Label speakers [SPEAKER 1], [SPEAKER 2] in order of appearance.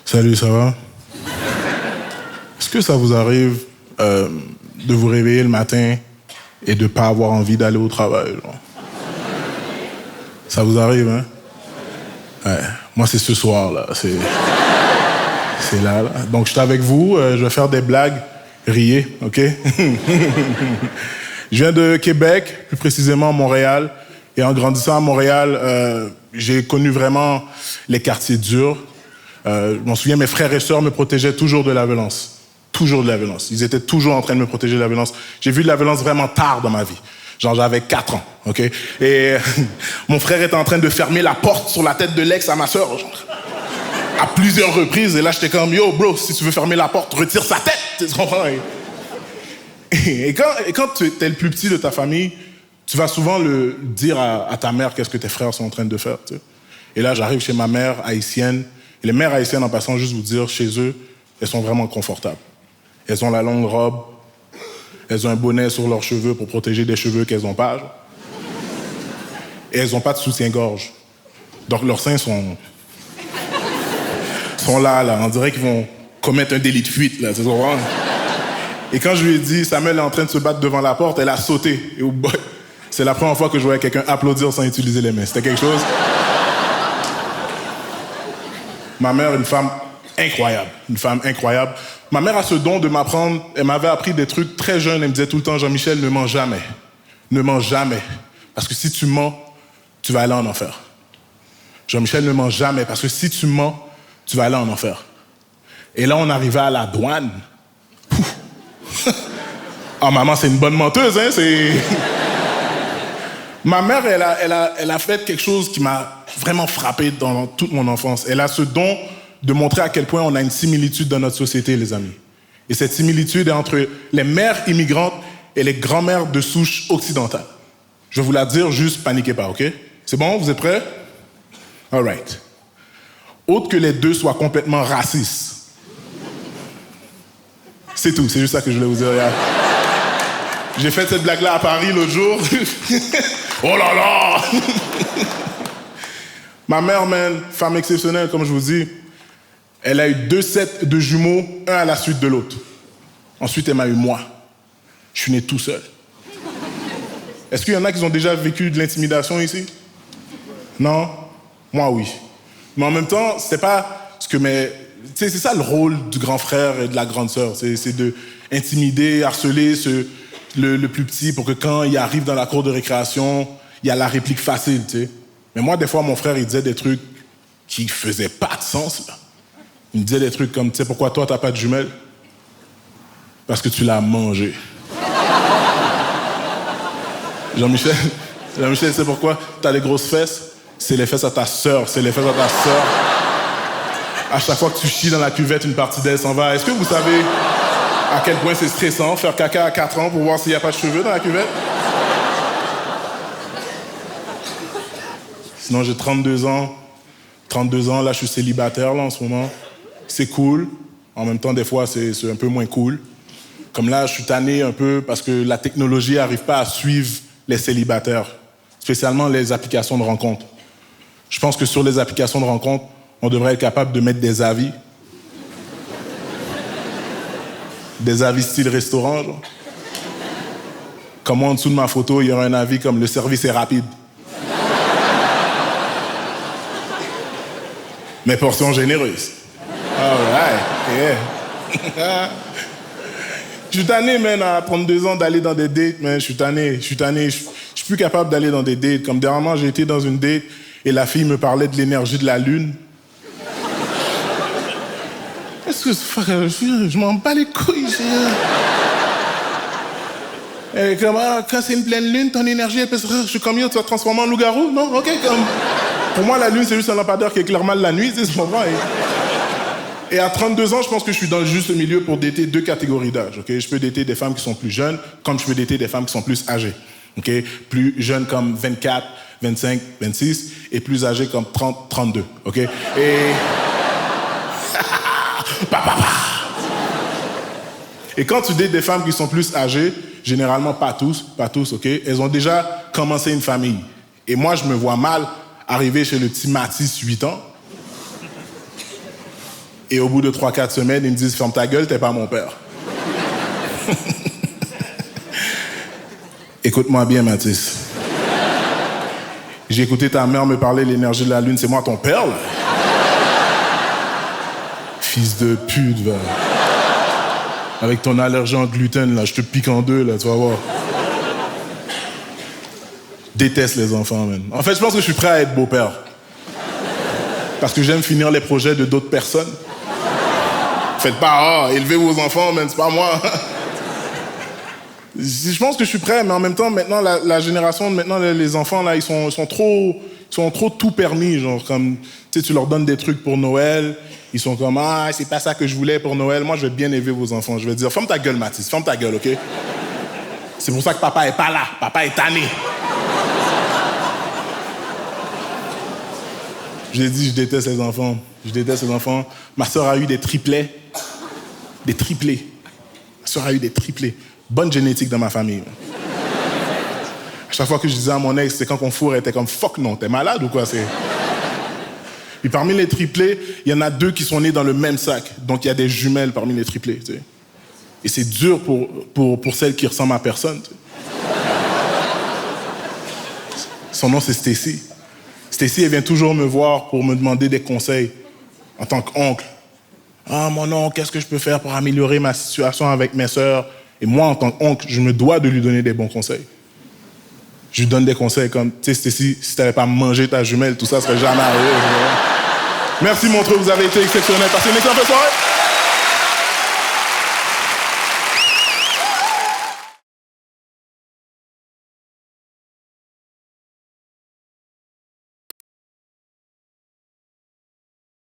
[SPEAKER 1] Salut, ça va? Est-ce que ça vous arrive de vous réveiller le matin et de ne pas avoir envie d'aller au travail, genre? Ça vous arrive, hein? Ouais. Moi, c'est ce soir, là. C'est là, là. Donc, je suis avec vous. Je vais faire des blagues. Riez, OK? Je viens de Québec, plus précisément Montréal. Et en grandissant à Montréal, j'ai connu vraiment les quartiers durs. Je m'en souviens, mes frères et sœurs me protégeaient toujours de la violence. Toujours de la violence. Ils étaient toujours en train de me protéger de la violence. J'ai vu de la violence vraiment tard dans ma vie. Genre, j'avais 4 ans, OK? Et mon frère était en train de fermer la porte sur la tête de l'ex à ma sœur, genre, à plusieurs reprises. Et là, j'étais comme, yo, bro, si tu veux fermer la porte, retire sa tête, tu comprends? Et quand tu es le plus petit de ta famille, tu vas souvent le dire à ta mère qu'est-ce que tes frères sont en train de faire, tu sais. Et là, j'arrive chez ma mère haïtienne. Et les mères haïtiennes, en passant, juste vous dire, chez eux, elles sont vraiment confortables. Elles ont la longue robe. Elles ont un bonnet sur leurs cheveux pour protéger des cheveux qu'elles n'ont pas. Et elles n'ont pas de soutien-gorge. Donc leurs seins sont là. On dirait qu'ils vont commettre un délit de fuite, là. Et quand je lui ai dit, Samuel est en train de se battre devant la porte, elle a sauté. Et oh boy, c'est la première fois que je voyais quelqu'un applaudir sans utiliser les mains. C'était quelque chose. Ma mère, une femme incroyable. Ma mère a ce don de m'apprendre, elle m'avait appris des trucs très jeunes, elle me disait tout le temps, Jean-Michel, ne mens jamais. Ne mens jamais. Parce que si tu mens, tu vas aller en enfer. Jean-Michel, ne mens jamais, parce que si tu mens, tu vas aller en enfer. Et là, on arrivait à la douane. Ah, maman, c'est une bonne menteuse, hein, c'est... Ma mère, elle a fait quelque chose qui m'a vraiment frappé dans toute mon enfance. Elle a ce don de montrer à quel point on a une similitude dans notre société, les amis. Et cette similitude est entre les mères immigrantes et les grands-mères de souche occidentale. Je vais vous la dire, juste paniquez pas, OK? C'est bon? Vous êtes prêts? All right. Autre que les deux soient complètement racistes. C'est tout, c'est juste ça que je voulais vous dire. J'ai fait cette blague-là à Paris l'autre jour. Oh là là! Ma mère, man, femme exceptionnelle, comme je vous dis, elle a eu 2 sets de jumeaux, un à la suite de l'autre. Ensuite, elle m'a eu moi. Je suis né tout seul. Est-ce qu'il y en a qui ont déjà vécu de l'intimidation ici? Non? Moi, oui. Mais en même temps, c'est pas ce que mes... Tu sais, c'est ça le rôle du grand frère et de la grande sœur. C'est de intimider, harceler le plus petit pour que quand il arrive dans la cour de récréation, il y a la réplique facile, tu sais. Mais moi, des fois, mon frère, il disait des trucs qui faisaient pas de sens, là. Il me disait des trucs comme, tu sais, pourquoi toi, t'as pas de jumelles? Parce que tu l'as mangé. Jean-Michel, c'est pourquoi t'as des grosses fesses? C'est les fesses à ta sœur, c'est les fesses à ta sœur. À chaque fois que tu chies dans la cuvette, une partie d'elle s'en va. Est-ce que vous savez à quel point c'est stressant, faire caca à 4 ans pour voir s'il n'y a pas de cheveux dans la cuvette? Sinon, j'ai 32 ans. 32 ans, là, je suis célibataire, là, en ce moment. C'est cool. En même temps, des fois, c'est un peu moins cool. Comme là, je suis tanné un peu parce que la technologie n'arrive pas à suivre les célibataires, spécialement les applications de rencontres. Je pense que sur les applications de rencontres, on devrait être capable de mettre des avis. Des avis style restaurant, genre. Comme moi, en dessous de ma photo, il y aura un avis comme « Le service est rapide ». Mais portions généreuses. All right, yeah. Je suis tanné, man, à 32 ans d'aller dans des dates, man. Je suis tanné. Je suis plus capable d'aller dans des dates. Comme dernièrement, j'ai été dans une date et la fille me parlait de l'énergie de la lune. Est-ce que je m'en bats les couilles? Et comme, quand c'est une pleine lune, ton énergie, elle peut se... Je suis comme, yo, tu vas te transformer en loup-garou? Non? OK, comme... Pour moi, la lune, c'est juste un lampadaire qui éclaire mal la nuit, c'est ce moment. Et à 32 ans, je pense que je suis dans le juste milieu pour dater 2 catégories d'âge. Okay? Je peux dater des femmes qui sont plus jeunes, comme je peux dater des femmes qui sont plus âgées. Okay? Plus jeunes comme 24, 25, 26, et plus âgées comme 30, 32. Okay? Et... Et quand tu dates des femmes qui sont plus âgées, généralement pas tous, ok, elles ont déjà commencé une famille. Et moi, je me vois mal arriver chez le petit Mathis, 8 ans. Et au bout de 3-4 semaines, ils me disent « Ferme ta gueule, t'es pas mon père. » Écoute-moi bien, Mathis. J'ai écouté ta mère me parler de l'énergie de la lune. C'est moi ton père, là? Fils de pute, va. Avec ton allergie en gluten, là, je te pique en deux, là, tu vas voir. Je déteste les enfants, man. En fait, je pense que je suis prêt à être beau-père. Parce que j'aime finir les projets de d'autres personnes. Faites pas, élevez vos enfants, man, c'est pas moi. Je pense que je suis prêt, mais en même temps, maintenant, la génération de maintenant, les enfants, là, ils sont trop tout permis, genre, comme, tu sais, tu leur donnes des trucs pour Noël, ils sont comme, ah, c'est pas ça que je voulais pour Noël, moi, je vais bien élever vos enfants. Je vais dire, ferme ta gueule, Mathis, ferme ta gueule, OK? C'est pour ça que papa est pas là, papa est tanné. Je l'ai dit, je déteste les enfants. Je déteste les enfants. Ma sœur a eu des triplets. Des triplés. Ma sœur a eu des triplés. Bonne génétique dans ma famille. À chaque fois que je disais à mon ex, c'est quand qu'on fourre, elle était comme « Fuck non, t'es malade ou quoi ?» Puis parmi les triplés, il y en a 2 qui sont nés dans le même sac. Donc il y a des jumelles parmi les triplés. Tu sais. Et c'est dur pour celle qui ressemble à personne. Tu sais. Son nom, c'est Stacy. Stacy, elle vient toujours me voir pour me demander des conseils en tant qu'oncle. « Ah, mon oncle, qu'est-ce que je peux faire pour améliorer ma situation avec mes sœurs ?» Et moi, en tant qu'oncle, je me dois de lui donner des bons conseils. Je lui donne des conseils comme, tu sais, Stacy, si tu n'avais pas mangé ta jumelle, tout ça serait jamais arrivé. Merci, Montreux, vous avez été exceptionnels. Passez une excellente soirée.